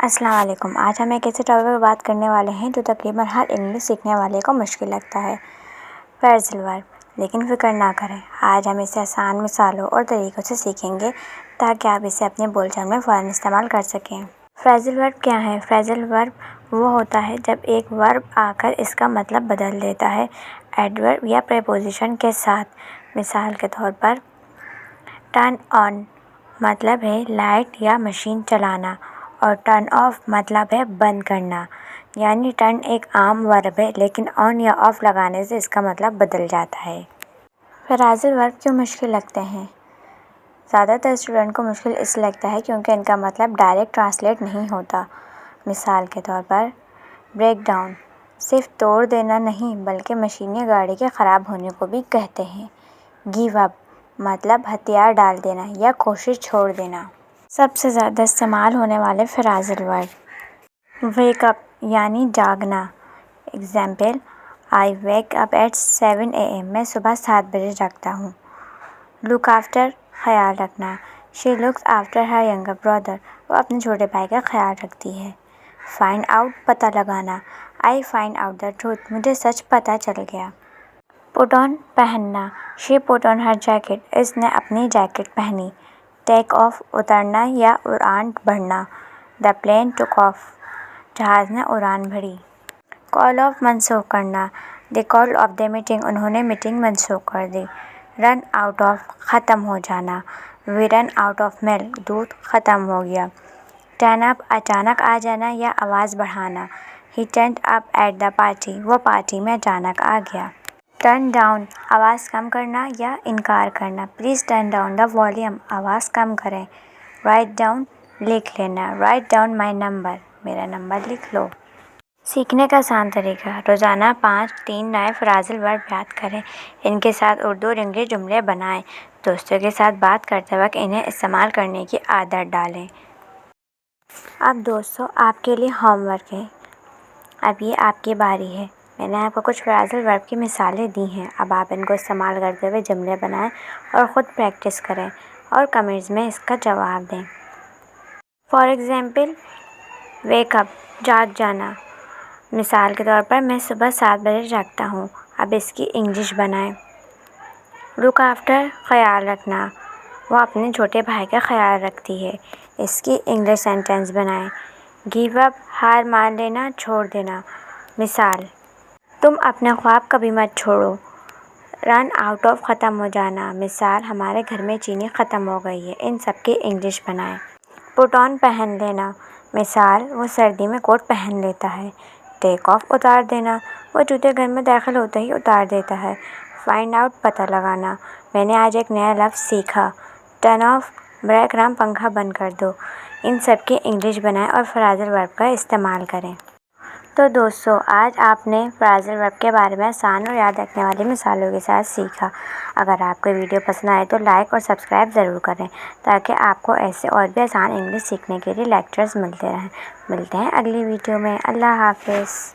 السلام علیکم۔ آج ہم ایک ایسے ٹاپک پر بات کرنے والے ہیں جو تقریباً ہر انگلش سیکھنے والے کو مشکل لگتا ہے، فریزل ورب۔ لیکن فکر نہ کریں، آج ہم اسے آسان مثالوں اور طریقوں سے سیکھیں گے تاکہ آپ اسے اپنے بول چال میں فوراً استعمال کر سکیں۔ فریزل ورب کیا ہے؟ فریزل ورب وہ ہوتا ہے جب ایک ورب آ کر اس کا مطلب بدل دیتا ہے ایڈورب یا پریپوزیشن کے ساتھ۔ مثال کے طور پر، ٹرن آن مطلب ہے لائٹ یا مشین چلانا، اور ٹرن آف مطلب ہے بند کرنا۔ یعنی ٹرن ایک عام ورب ہے لیکن آن یا آف لگانے سے اس کا مطلب بدل جاتا ہے۔ فریزل ورب کیوں مشکل لگتے ہیں؟ زیادہ تر اسٹوڈنٹ کو مشکل اس لیے لگتا ہے کیونکہ ان کا مطلب ڈائریکٹ ٹرانسلیٹ نہیں ہوتا۔ مثال کے طور پر، بریک ڈاؤن صرف توڑ دینا نہیں بلکہ مشین یا گاڑی کے خراب ہونے کو بھی کہتے ہیں۔ گیو اپ مطلب ہتھیار ڈال دینا یا کوشش چھوڑ دینا۔ سب سے زیادہ استعمال ہونے والے فریزل ورب، ویک اپ یعنی جاگنا۔ Example, I wake up at 7 AM میں صبح 7 بجے جاگتا ہوں۔ لک آفٹر خیال رکھنا، she looks after her younger brother وہ اپنے چھوٹے بھائی کا خیال رکھتی ہے۔ فائنڈ آؤٹ پتہ لگانا، I find out the truth مجھے سچ پتہ چل گیا۔ پٹ آن پہننا، شی پٹ آن ہر جیکٹ اس نے اپنی جیکٹ پہنی۔ ٹیک آف اترنا یا اڑان بھرنا، دا پلین ٹک آف جہاز نے اڑان بھری۔ کال آف منسوخ کرنا، دے کالڈ آف دی میٹنگ انہوں نے میٹنگ منسوخ کر دی۔ رن آؤٹ آف ختم ہو جانا، وی رن آؤٹ آف ملک دودھ ختم ہو گیا۔ ٹرن اپ اچانک آ جانا یا آواز بڑھانا، he turned up at the party وہ پارٹی میں اچانک آ گیا۔ ٹرن ڈاؤن آواز کم کرنا یا انکار کرنا، please turn down the volume آواز کم کریں۔ رائٹ ڈاؤن لکھ لینا، رائٹ ڈاؤن مائی نمبر میرا نمبر لکھ لو۔ سیکھنے کا آسان طریقہ، روزانہ 3 نئے فریزل ورب یاد کریں، ان کے ساتھ اردو اور انگلش جملے بنائیں، دوستوں کے ساتھ بات کرتے وقت انہیں استعمال کرنے کی عادت ڈالیں۔ اب دوستو، آپ کے لیے ہوم ورک ہے، اب یہ آپ کی باری ہے۔ میں نے آپ کو کچھ فریزل ورب کی مثالیں دی ہیں، اب آپ ان کو استعمال کرتے ہوئے جملے بنائیں اور خود پریکٹس کریں اور کمنٹس میں اس کا جواب دیں۔ فار ایگزامپل، ویک اپ جاگ جانا۔ مثال کے طور پر، میں صبح 7 بجے جاگتا ہوں۔ اب اس کی انگلش بنائیں۔ لک آفٹر خیال رکھنا، وہ اپنے چھوٹے بھائی کا خیال رکھتی ہے، اس کی انگلش سینٹنس بنائیں۔ گیو اپ ہار مان لینا چھوڑ دینا۔ مثال، تم اپنا خواب کبھی مت چھوڑو۔ رن آؤٹ آف ختم ہو جانا، مثال، ہمارے گھر میں چینی ختم ہو گئی ہے۔ ان سب کی انگلش بنائیں۔ پٹ آن پہن لینا، مثال، وہ سردی میں کوٹ پہن لیتا ہے۔ ٹیک آف اتار دینا، وہ جوتے گھر میں داخل ہوتے ہی اتار دیتا ہے۔ فائنڈ آؤٹ پتہ لگانا، میں نے آج ایک نیا لفظ سیکھا۔ ٹرن آف براہ کرم پنکھا بند کر دو۔ ان سب کی انگلش بنائیں اور فریزل ورب کا استعمال کریں۔ تو دوستو، آج آپ نے فریزل ورب کے بارے میں آسان اور یاد رکھنے والی مثالوں کے ساتھ سیکھا۔ اگر آپ کو ویڈیو پسند آئے تو لائک اور سبسکرائب ضرور کریں تاکہ آپ کو ایسے اور بھی آسان انگلش سیکھنے کے لیے لیکچرز ملتے رہیں۔ ملتے ہیں اگلی ویڈیو میں۔ اللہ حافظ۔